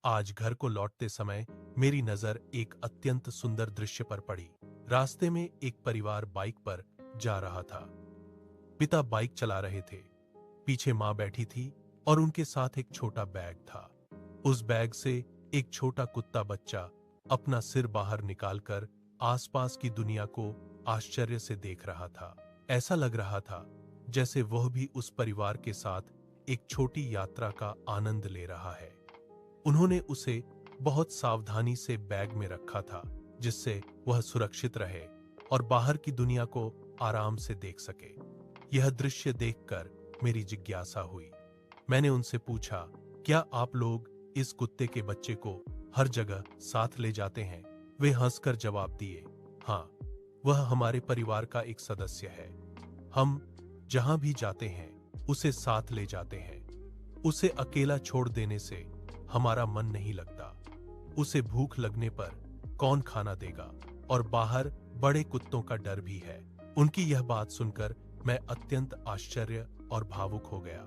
आज घर को लौटते समय मेरी नजर एक अत्यंत सुंदर दृश्य पर पड़ी। रास्ते में एक परिवार बाइक पर जा रहा था। पिता बाइक चला रहे थे, पीछे माँ बैठी थी और उनके साथ एक छोटा बैग था। उस बैग से एक छोटा कुत्ता बच्चा अपना सिर बाहर निकालकर आसपास की दुनिया को आश्चर्य से देख रहा था। ऐसा लग रहा था जैसे वह भी उस परिवार के साथ एक छोटी यात्रा का आनंद ले रहा है। उन्होंने उसे बहुत सावधानी से बैग में रखा था, जिससे वह सुरक्षित रहे और बाहर की दुनिया को आराम से देख सके। यह दृश्य देखकर मेरी जिज्ञासा हुई। मैंने उनसे पूछा, क्या आप लोग इस कुत्ते के बच्चे को हर जगह साथ ले जाते हैं? वे हंसकर जवाब दिए, हाँ, वह हमारे परिवार का एक सदस्य है। हम जहां भी जाते हैं उसे साथ ले जाते हैं। उसे अकेला छोड़ देने से हमारा मन नहीं लगता। उसे भूख लगने पर कौन खाना देगा, और बाहर बड़े कुत्तों का डर भी है। उनकी यह बात सुनकर मैं अत्यंत आश्चर्य और भावुक हो गया।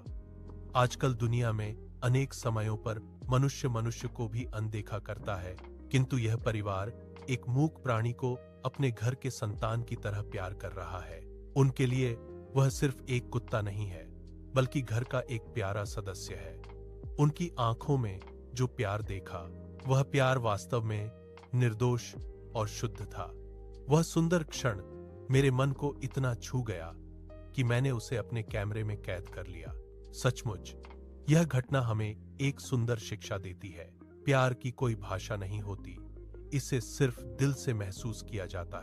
आजकल दुनिया में अनेक समयों पर मनुष्य मनुष्य को भी अनदेखा करता है, किंतु यह परिवार एक मूक प्राणी को अपने घर के संतान की तरह प्यार कर रहा है। उनके लिए वह सिर्फ एक कुत्ता नहीं है, बल्कि घर का एक प्यारा सदस्य है। उनकी आंखों में जो प्यार देखा, वह प्यार वास्तव में निर्दोष और शुद्ध था। वह सुंदर क्षण मेरे मन को इतना छू गया कि मैंने उसे अपने कैमरे में कैद कर लिया। सचमुच यह घटना हमें एक सुंदर शिक्षा देती है। प्यार की कोई भाषा नहीं होती, इसे सिर्फ दिल से महसूस किया जाता है।